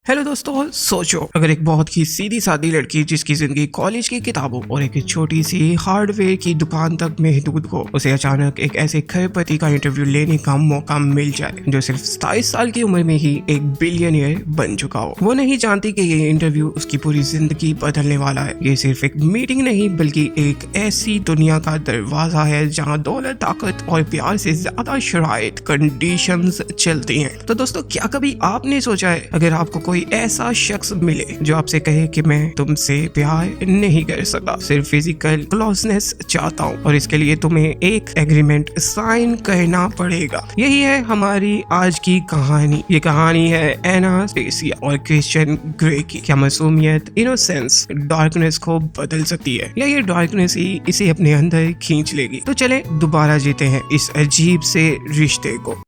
Hello दोस्तों, सोचो अगर एक बहुत ही सीधी सादी लड़की जिसकी जिंदगी कॉलेज की किताबों और एक छोटी सी हार्डवेयर की दुकान तक महदूद हो, उसे अचानक एक ऐसे खरपति का इंटरव्यू लेने का मौका मिल जाए जो सिर्फ 27 साल की उम्र में ही एक बिलियनियर बन चुका हो। वो नहीं जानती कि ये इंटरव्यू उसकी पूरी जिंदगी बदलने वाला है। ये सिर्फ एक मीटिंग नहीं बल्कि एक ऐसी दुनिया का दरवाजा है जहाँ दौलत, ताकत और प्यार से ज्यादा शराइत, कंडीशंस चलती हैं। तो दोस्तों, क्या कभी आपने सोचा है अगर आपको कोई ऐसा शख्स मिले जो आपसे कहे कि मैं तुमसे प्यार नहीं कर सकता, सिर्फ फिजिकल क्लोजनेस चाहता हूँ और इसके लिए तुम्हें एक एग्रीमेंट साइन करना पड़ेगा। यही है हमारी आज की कहानी। ये कहानी है एनास्टेसिया और क्रिश्चियन ग्रे की। क्या मासूमियत, इनोसेंस डार्कनेस को बदल सकती है या ये डार्कनेस ही इसे अपने अंदर खींच लेगी? तो चले दोबारा जीते हैं इस अजीब से रिश्ते को।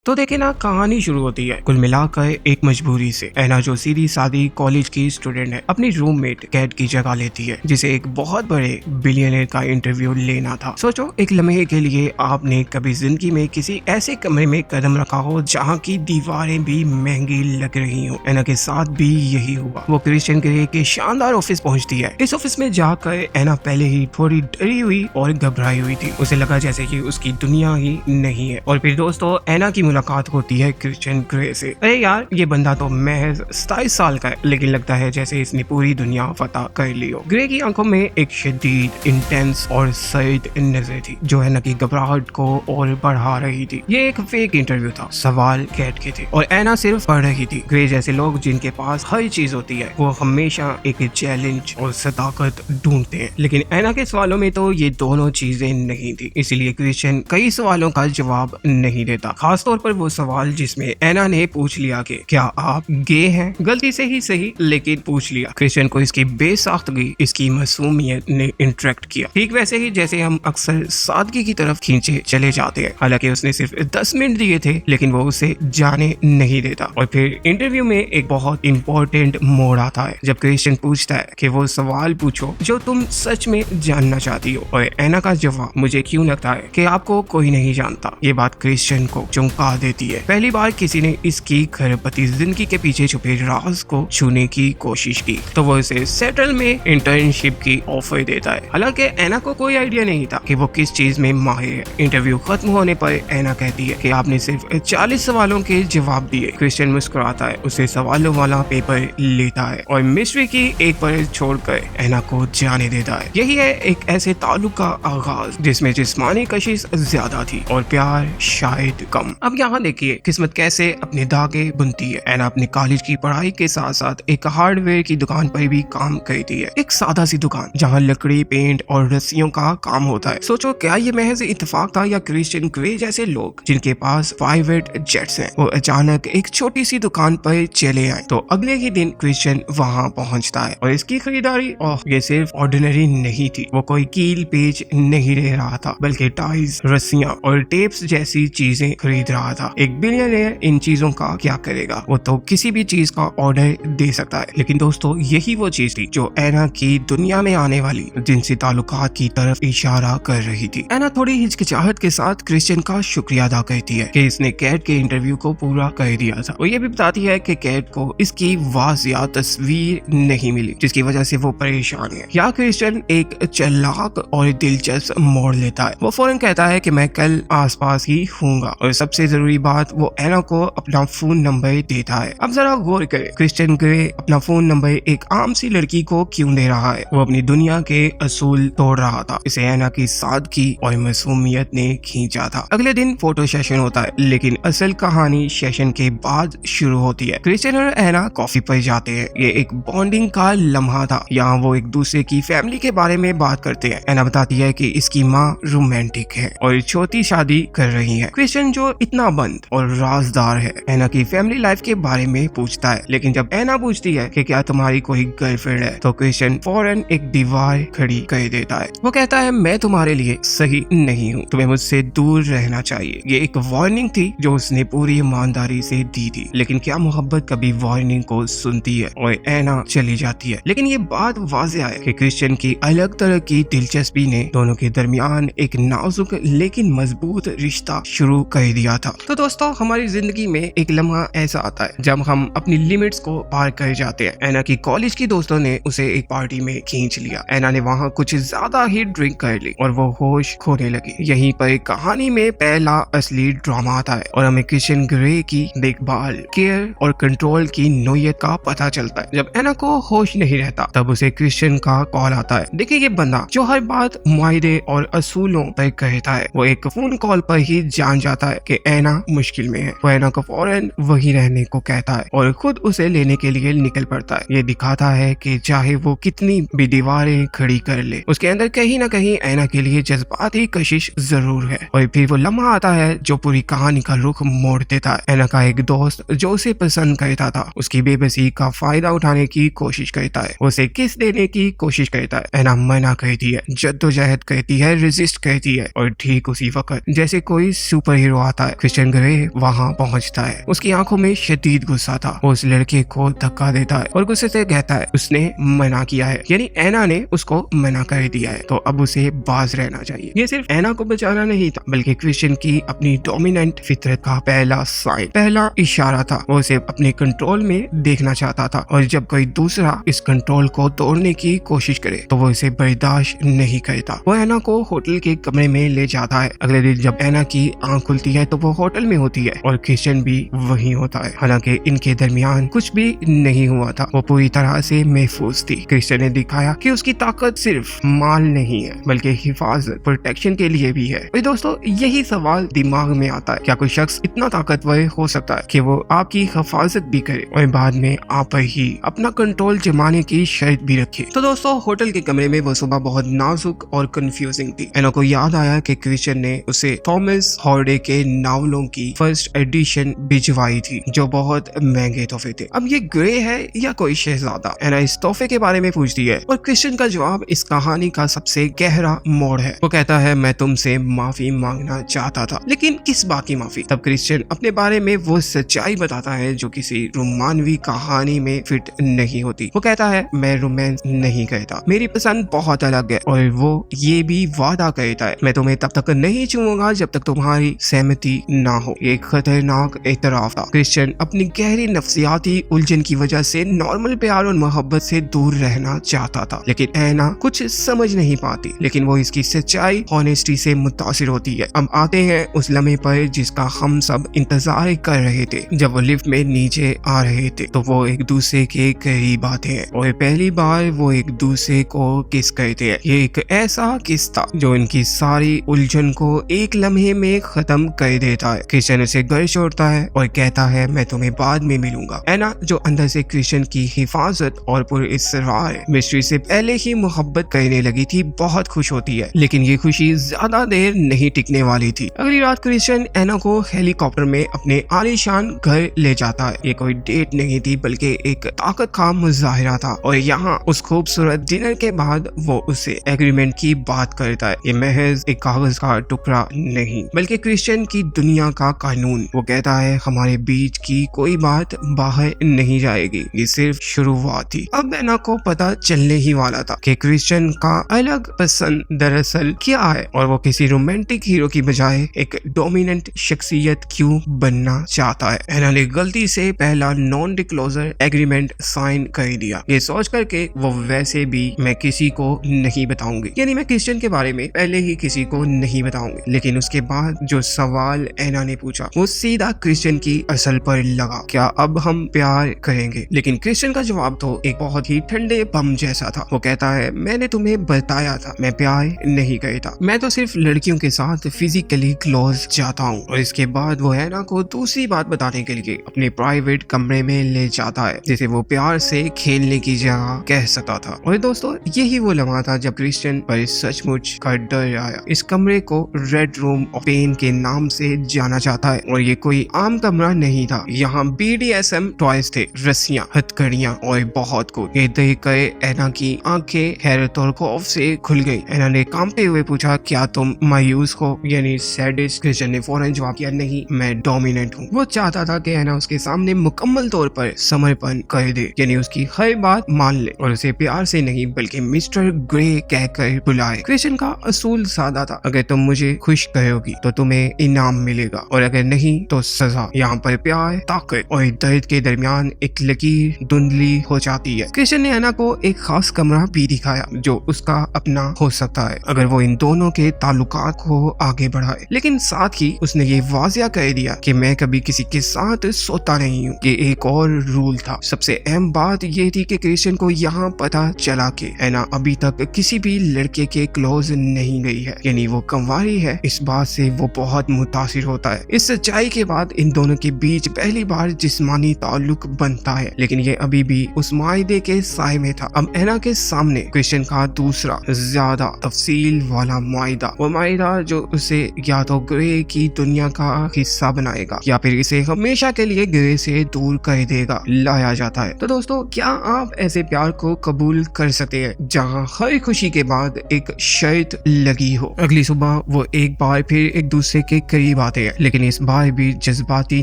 तो देखे ना, कहानी शुरू होती है कुल मिलाकर एक मजबूरी से। एना जो सीधी सादी कॉलेज की स्टूडेंट है, अपनी रूममेट कैट की जगह लेती है जिसे एक बहुत बड़े बिलियनर का इंटरव्यू लेना था। सोचो, एक लम्हे के लिए आपने कभी जिंदगी में किसी ऐसे कमरे में कदम रखा हो जहाँ की दीवारें भी महंगी लग रही हो। एना के साथ भी यही हुआ। वो क्रिश्चियन ग्रे के शानदार ऑफिस पहुंचती है। इस ऑफिस में जाकर एना पहले ही थोड़ी डरी हुई और घबराई हुई थी। उसे लगा जैसे कि उसकी दुनिया ही नहीं है। और फिर दोस्तों, एना की मुलाकात होती है क्रिश्चियन ग्रे से। अरे यार, ये बंदा तो महज 27 साल का है, लेकिन लगता है जैसे इसने पूरी दुनिया फतह कर ली हो। ग्रे की आंखों में एक शदीद, इंटेंस और सर्द नजर थी जो एना की घबराहट को और बढ़ा रही थी। ये एक फेक इंटरव्यू था, सवाल कैट के थे और एना सिर्फ पढ़ रही थी। ग्रे जैसे लोग जिनके पास हर चीज होती है, वो हमेशा एक चैलेंज और सदाकत ढूंढते हैं, लेकिन एना के सवालों में तो ये दोनों चीजें नहीं थी। इसीलिए क्रिश्चियन कई सवालों का जवाब नहीं देता, खासतौर पर वो सवाल जिसमें एना ने पूछ लिया कि क्या आप गे हैं। गलती से ही सही, लेकिन पूछ लिया। क्रिश्चियन को इसकी बेसाख्तगी, इसकी मासूमियत ने इंटरेक्ट किया, ठीक वैसे ही जैसे हम अक्सर सादगी की तरफ खींचे चले जाते हैं। हालांकि उसने सिर्फ 10 मिनट दिए थे, लेकिन वो उसे जाने नहीं देता। और फिर इंटरव्यू में एक बहुत इंपॉर्टेंट मोड़ आता है जब क्रिश्चियन पूछता है कि वो सवाल पूछो जो तुम सच में जानना चाहती हो। और एना का जवाब, मुझे क्यों लगता है कि आपको कोई नहीं जानता। ये बात क्रिश्चियन को चौंका देती है। पहली बार किसी ने इसकी खरपति जिंदगी के पीछे छुपे राज को छूने की कोशिश की तो वो इसे सेटल में इंटर्नशिप की ऑफर देता है। हालांकि एना को कोई आइडिया नहीं था कि वो किस चीज में माहिर है। इंटरव्यू खत्म होने पर एना कहती है कि आपने सिर्फ 40 सवालों के जवाब दिए। क्रिश्चियन मुस्कुराता है, उसे सवालों वाला पेपर लेता है और मिस्ट्री की एक परत छोड़कर एना को जाने देता है। यही है एक ऐसे ताल्लुक का आगाज जिसमें जिस्मानी कशिश ज्यादा थी और प्यार शायद कम। अब यहाँ देखिए किस्मत कैसे अपने धागे बुनती है। एना अपने कॉलेज की पढ़ाई के साथ साथ एक हार्डवेयर की दुकान पर भी काम करती है। एक सादा सी दुकान जहाँ लकड़ी, पेंट और रस्सियों का काम होता है। सोचो, क्या ये महज इत्तेफाक था या क्रिश्चियन ग्रे जैसे लोग जिनके पास प्राइवेट जेट्स हैं, वो अचानक एक छोटी सी दुकान पर चले आए? तो अगले ही दिन क्रिश्चियन वहाँ पहुँचता है और इसकी खरीदारी ये सिर्फ ऑर्डिनरी नहीं थी। वो कोई कील पेच नहीं ले रहा था, बल्कि टाइज, रस्सियां और टेप्स जैसी चीजें खरीद रहा था। एक बिलियनियर इन चीजों का क्या करेगा? वो तो किसी भी चीज का ऑर्डर दे सकता है। लेकिन दोस्तों, यही वो चीज थी जो एना की दुनिया में आने वाली जिनसी ताल्लुकात की तरफ इशारा कर रही थी। एना थोड़ी हिचकिचाहट के साथ क्रिश्चियन का शुक्रिया अदा करती है कि इसने कैट के इंटरव्यू को पूरा कर दिया था। वो ये भी बताती है कि कैट को इसकी वाजिया तस्वीर नहीं मिली जिसकी वजह से वो परेशान है। या क्रिश्चियन एक चालाक और दिलचस्प मोड़ लेता है। वो फौरन कहता है कि मैं कल आसपास ही हूँगा और सबसे जरूरी बात, वो एना को अपना फोन नंबर देता है। अब जरा गौर करें, क्रिश्चियन ग्रे अपना फोन नंबर एक आम सी लड़की को क्यों दे रहा है? वो अपनी दुनिया के असूल तोड़ रहा था। इसे एना की सादगी और मासूमियत ने खींचा था। अगले दिन फोटो सेशन होता है, लेकिन असल कहानी सेशन के बाद शुरू होती है। क्रिश्चियन और एना कॉफी पर जाते हैं। ये एक बॉन्डिंग का लम्हा था। यहाँ वो एक दूसरे की फैमिली के बारे में बात करते हैं। एना बताती है कि इसकी माँ रोमांटिक है और छोटी शादी कर रही है। क्रिश्चियन जो इतना बंद और राजदार है, एना की फैमिली लाइफ के बारे में पूछता है। लेकिन जब एना पूछती है कि क्या तुम्हारी कोई गर्लफ्रेंड है, तो क्रिश्चियन फौरन एक दीवार खड़ी कर देता है। वो कहता है, मैं तुम्हारे लिए सही नहीं हूँ, तुम्हें मुझसे दूर रहना चाहिए। ये एक वार्निंग थी जो उसने पूरी ईमानदारी से दी थी। लेकिन क्या मोहब्बत कभी वार्निंग को सुनती है? और एना चली जाती है। लेकिन ये बात वाज़ेह है कि क्रिश्चियन की अलग तरह की दिलचस्पी ने दोनों के दरमियान एक नाजुक लेकिन मजबूत रिश्ता शुरू कर दिया था। तो दोस्तों हमारी जिंदगी में एक लम्हा ऐसा आता है जब हम अपनी लिमिट्स को पार कर जाते हैं। ऐना की कॉलेज की दोस्तों ने उसे एक पार्टी में खींच लिया। ऐना ने वहाँ कुछ ज्यादा ही ड्रिंक कर ली और वो होश खोने लगी। यहीं पर कहानी में पहला असली ड्रामा आता है और हमें क्रिश्चियन ग्रे की देखभाल, केयर और कंट्रोल की नोयत का पता चलता है। जब ऐना को होश नहीं रहता तब उसे क्रिश्चियन का कॉल आता है। देखिए ये बंदा जो हर बात मुआहदे और असूलों पर कहता है, वो एक फोन कॉल पर ही जान जाता है कि ऐना मुश्किल में है। वो ऐना को फौरन वही रहने को कहता है और खुद उसे लेने के लिए निकल पड़ता है। ये दिखाता है कि चाहे वो कितनी भी दीवारें खड़ी कर ले, उसके अंदर कहीं ना कहीं ऐना के लिए जज्बाती कशिश जरूर है। और फिर वो लम्हा आता है जो पूरी कहानी का रुख मोड़ देता है। ऐना का एक दोस्त जो उसे पसंद करता था, उसकी बेबसी का फायदा उठाने की कोशिश करता है, उसे किस देने की कोशिश करता है। ऐना मना करती है, जद्दोजहद करती है, रेजिस्ट करती है और ठीक उसी वक्त जैसे कोई सुपर हीरो आता है, क्रिश्चियन ग्रे वहाँ पहुँचता है। उसकी आंखों में शदीद गुस्सा था। वो उस लड़के को धक्का देता है और गुस्से से कहता है उसने मना किया है, यानी ऐना ने उसको मना कर दिया है, तो अब उसे बाज रहना चाहिए। ये सिर्फ ऐना को बचाना नहीं था बल्कि क्रिश्चियन की अपनी डोमिनेंट फितरत का पहला साइन, पहला इशारा था। वो उसे अपने कंट्रोल में देखना चाहता था और जब कोई दूसरा इस कंट्रोल को तोड़ने की कोशिश करे तो वो इसे बर्दाश्त नहीं करता। वो ऐना को होटल के कमरे में ले जाता है। अगले दिन जब ऐना की आंख खुलती है तो वो होटल में होती है और क्रिश्चियन भी वहीं होता है। हालांकि इनके दरमियान कुछ भी नहीं हुआ था, वो पूरी तरह से महफूज थी। क्रिश्चियन ने दिखाया कि उसकी ताकत सिर्फ माल नहीं है बल्कि हिफाजत, प्रोटेक्शन के लिए भी है। और दोस्तों यही सवाल दिमाग में आता है, क्या कोई शख्स इतना ताकतवर हो सकता है कि वो आपकी हिफाजत भी करे और बाद में आप पर ही अपना कंट्रोल जमाने की शर्त भी रखे। तो दोस्तों होटल के कमरे में वो सुबह बहुत नाजुक और कंफ्यूजिंग थी। ऐना को याद आया कि क्रिश्चियन ने उसे थॉमस हॉर्डे के नावलों की फर्स्ट एडिशन भिजवाई थी जो बहुत महंगे तोहफे थे। अब ये ग्रे है या कोई शहजादा? ऐना इस तोहफे के बारे में पूछती है और क्रिश्चियन का जवाब इस कहानी का सबसे गहरा मोड़ है। वो कहता है मैं तुमसे माफी मांगना चाहता था, लेकिन किस बात की माफी? तब क्रिश्चियन अपने बारे में वो सच्चाई बताता है जो किसी रोमानवी कहानी में फिट नहीं होती। वो कहता है मैं रोमांस नहीं करता, मेरी पसंद बहुत अलग है। और वो ये भी वादा करता है मैं तुम्हें तब तक नहीं छूऊंगा जब तक तुम्हारी सहमति ना हो। ये खतरनाक एतराफ था। क्रिश्चियन अपनी गहरी नफ्सियाती उलझन की वजह से नॉर्मल प्यार और मोहब्बत से दूर रहना चाहता था, लेकिन ऐना कुछ समझ नहीं पाती। लेकिन वो इसकी सच्चाई, ऑनेस्टी से मुतासिर होती है। अब आते हैं उस लम्हे पर जिसका हम सब इंतजार कर रहे थे। जब वो लिफ्ट में नीचे आ रहे थे तो वो एक दूसरे के करीब आते हैं और पहली बार वो एक दूसरे को किस करते हैं। ये एक ऐसा किस था जो इनकी सारी उलझन को एक लम्हे में खत्म कर देता है। क्रिश्चियन उसे घर छोड़ता है और कहता है मैं तुम्हें बाद में मिलूंगा। ऐना जो अंदर से क्रिश्चियन की हिफाजत और पुरअसरार मिस्ट्री से पहले ही मोहब्बत करने लगी थी, बहुत खुश होती है। लेकिन ये खुशी ज्यादा देर नहीं टिकने वाली थी। अगली रात क्रिश्चियन ऐना को हेलीकॉप्टर में अपने आलीशान घर ले जाता है। ये कोई डेट नहीं थी बल्कि एक ताकत का मुजाहिरा था। और यहाँ उस खूबसूरत डिनर के बाद वो उससे एग्रीमेंट की बात करता है। ये महज एक कागज का टुकड़ा नहीं बल्कि क्रिश्चियन की दुनिया का कानून। वो कहता है हमारे बीच की कोई बात बाहर नहीं जाएगी, ये सिर्फ शुरुआत थी। अब ऐना को पता चलने ही वाला था कि क्रिश्चियन का अलग पसंद दरअसल क्या है और वो किसी रोमांटिक हीरो की बजाय एक डोमिनेंट शख्सियत क्यों बनना चाहता है। ऐना ने गलती से पहला नॉन डिस्क्लोजर एग्रीमेंट साइन कर दिया। ये सोच करके वो वैसे भी मैं किसी को नहीं बताऊंगी, यानी मैं क्रिश्चियन के बारे में पहले ही किसी को नहीं बताऊंगी। लेकिन उसके बाद जो सवाल ऐना ने पूछा वो सीधा क्रिश्चियन की असल पर लगा, क्या अब हम प्यार करेंगे? लेकिन क्रिश्चियन का जवाब तो एक बहुत ही ठंडे बम जैसा था। वो कहता है मैंने तुम्हें बताया था मैं प्यार नहीं करता, मैं तो सिर्फ लड़कियों के साथ फिजिकली क्लोज जाता हूँ। और इसके बाद वो ऐना को दूसरी बात बताने के लिए अपने प्राइवेट कमरे में ले जाता है जिसे वो प्यार से खेलने की जगह कह सकता था। और दोस्तों यही वो लम्हा था जब क्रिश्चियन पर सचमुच का डर आया। इस कमरे को रेड रूम ऑफ पेन के नाम से जाना जाता है और ये कोई आम कमरा नहीं था। यहाँ BDSM टॉयज थे, रस्सियां, हथकड़ियां और बहुत कुछ। ये देख कर ऐना की आंखें हैरत और खौफ से खुल गई। ऐना ने कांपते हुए पूछा क्या तुम मायूस हो, यानी सैडिस्ट? क्रिश्चियन ने फौरन जवाब दिया नहीं, मैं डोमिनेंट हूँ। वो चाहता था कि ऐना उसके सामने मुकम्मल तौर पर समर्पण कर दे, यानी उसकी हर बात मान ले और उसे प्यार से नहीं बल्कि मिस्टर ग्रे कहकर बुलाए। क्रिश्चियन का असूल सादा था, अगर तुम मुझे खुश करोगी तो तुम्हें इनाम मिलेगा। मिलेगा और अगर नहीं तो सजा। यहाँ पर प्यार, ताकत और दर्द के दरमियान एक लकीर धुंधली हो जाती है। क्रिश्चियन ने एना को एक खास कमरा भी दिखाया जो उसका अपना हो सकता है अगर वो इन दोनों के ताल्लुकात को आगे बढ़ाए, लेकिन साथ ही उसने ये वाजिया कह दिया कि मैं कभी किसी के साथ सोता नहीं हूँ। ये एक और रूल था। सबसे अहम बात ये थी कि क्रिश्चियन को यहाँ पता चला कि एना अभी तक किसी भी लड़के के क्लोज नहीं गई है, यानी वो कंवारी है। इस बात से वो बहुत मुतासिर होता है। इस सच्चाई के बाद इन दोनों के बीच पहली बार जिस्मानी ताल्लुक बनता है, लेकिन ये अभी भी उस मायदे के साए में था। अब एना के सामने क्रिश्चियन का दूसरा ज्यादा तफसील वाला मुआहिदा, वो मुआहिदा जो उसे या तो ग्रे की दुनिया का हिस्सा बनाएगा या फिर इसे हमेशा के लिए ग्रे से दूर कर देगा, लाया जाता है। तो दोस्तों, क्या आप ऐसे प्यार को कबूल कर सकते हैं जहाँ हर खुशी के बाद एक शर्त लगी हो? अगली सुबह वो एक बार फिर एक दूसरे के करीब आते हैं, लेकिन इस बार भी जज्बाती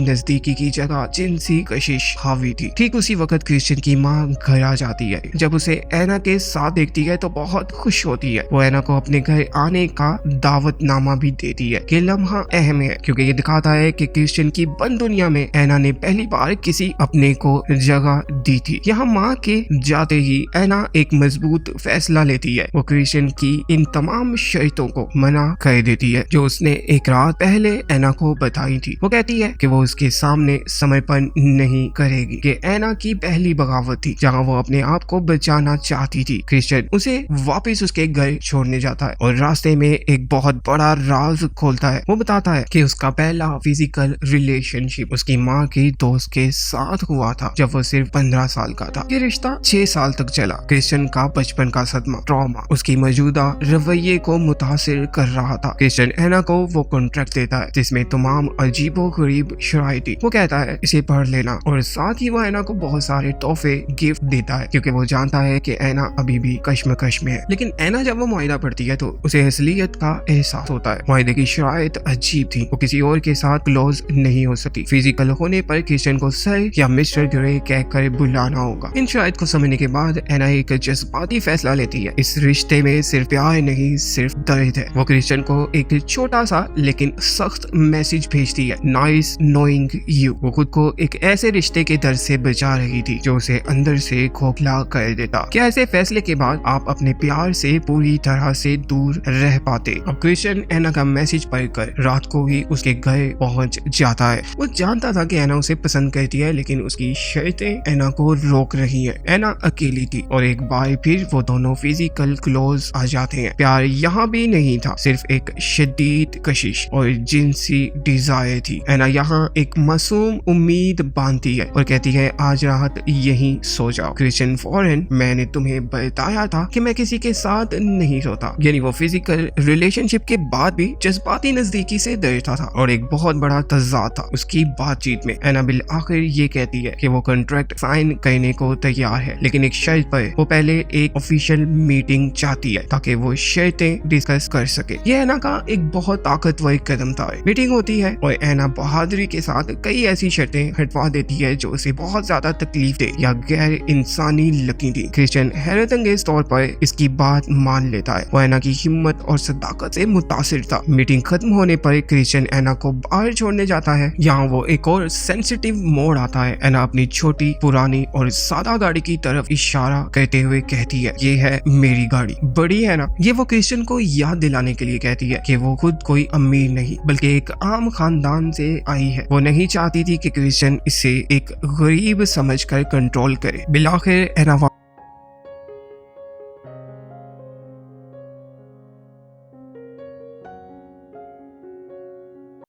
नजदीकी की जगह जिनसी कशिश हावी थी। ठीक उसी वक्त क्रिश्चियन की माँ घर आ जाती है। जब उसे एना के साथ देखती है तो बहुत खुश होती है। वो एना को अपने घर आने का दावतनामा भी देती है। ये लम्हा अहम है क्योंकि ये दिखाता है कि क्रिश्चियन की बंद दुनिया में एना ने पहली बार किसी अपने को जगह दी थी। यहाँ माँ के जाते ही एना एक मजबूत फैसला लेती है। वो क्रिश्चियन की इन तमाम शर्तों को मना कर देती है जो उसने एक रात पहले एना को बताई थी। वो कहती है कि वो उसके सामने समर्पण नहीं करेगी। कि एना की पहली बगावत थी जहाँ वो अपने आप को बचाना चाहती थी। क्रिश्चियन उसे वापस उसके घर छोड़ने जाता है और रास्ते में एक बहुत बड़ा राज खोलता है। वो बताता है कि उसका पहला फिजिकल रिलेशनशिप उसकी माँ की दोस्त के साथ हुआ था जब वो सिर्फ 15 साल का था। ये रिश्ता 6 साल तक चला। क्रिश्चियन का बचपन का सदमा, ट्रॉमा उसकी मौजूदा रवैये को मुतासिर कर रहा था। क्रिश्चियन एना को वो कॉन्ट्रैक्ट देता है जिसमें तमाम अजीबो गरीब शराइ थी। वो कहता है इसे पढ़ लेना और साथ ही वो एना को बहुत सारे तोहफे गिफ्ट देता है क्योंकि वो जानता है कि एना अभी भी कश्मकश में है। लेकिन एना जब वो मुआहिदा पढ़ती है तो उसे असलियत का एहसास होता है। मुआहिदे की शराइत अजीब थी। वो किसी और के साथ क्लोज नहीं हो सकती। फिजिकल होने पर क्रिश्चियन को सर या मिस्टर ग्रे कहकर बुलाना होगा। इन शराइत को समझने के बाद एना एक जज्बाती फैसला लेती है। इस रिश्ते में सिर्फ प्यार नहीं, सिर्फ दर्द है। वो क्रिश्चियन को एक छोटा सा लेकिन सख्त मैसेज भेजती है, नाइस नोइंग यू। वो खुद को एक ऐसे रिश्ते के दर्द से बचा रही थी जो उसे अंदर से खोखला कर देता। क्या ऐसे फैसले के बाद आप अपने प्यार से पूरी तरह से दूर रह पाते? अब क्रिश्चियन एना का मैसेज पढ़कर रात को ही उसके घर पहुंच जाता है। वो जानता था कि एना उसे पसंद करती है, लेकिन उसकी शर्तें एना को रोक रही हैं। एना अकेली थी और एक बार फिर वो दोनों फिजिकल क्लोज आ जाते हैं। प्यार यहाँ भी नहीं था, सिर्फ एक शदीद कशिश और जिनसी डिजायर थी। एना यहाँ एक मासूम उम्मीद बांधती है और कहती है आज रात यहीं सो जाओ। क्रिश्चियन फौरन, मैंने तुम्हें बताया था कि मैं किसी के साथ नहीं सोता। यानी वो फिजिकल रिलेशनशिप के बाद भी जज्बाती नजदीकी से डरता था और एक बहुत बड़ा तजाद था उसकी बातचीत में। एना बिल आखिर ये कहती है कि वो कॉन्ट्रैक्ट साइन करने को तैयार है, लेकिन एक शर्त पर। वो पहले एक ऑफिशियल मीटिंग चाहती है ताकि वो शर्तें डिस्कस कर सके। ये एना का एक बहुत ताकतवर कदम था। मीटिंग होती है और एना बहादुरी के साथ कई ऐसी शर्तें हटवा देती है जो उसे बहुत ज्यादा तकलीफ दे या गैर इंसानी लगती थी। क्रिश्चियन हैरत अंगेज तौर पर इसकी बात मान लेता है। वो एना की हिम्मत और सदाकत से मुतासिर था। मीटिंग खत्म होने पर क्रिश्चियन एना को बाहर छोड़ने जाता है। यहाँ वो एक और सेंसिटिव मोड़ आता है। एना अपनी छोटी, पुरानी और सादा गाड़ी की तरफ इशारा करते हुए कहती है, ये है मेरी गाड़ी, बड़ी है ना। ये वो क्रिश्चियन को याद दिलाने के लिए कहती है कि वो खुद कोई अमीर नहीं बल्कि एक आम खानदान से आई है। वो नहीं चाहती थी कि क्रिश्चियन इसे एक गरीब समझकर कंट्रोल करे। बिलाखिर एना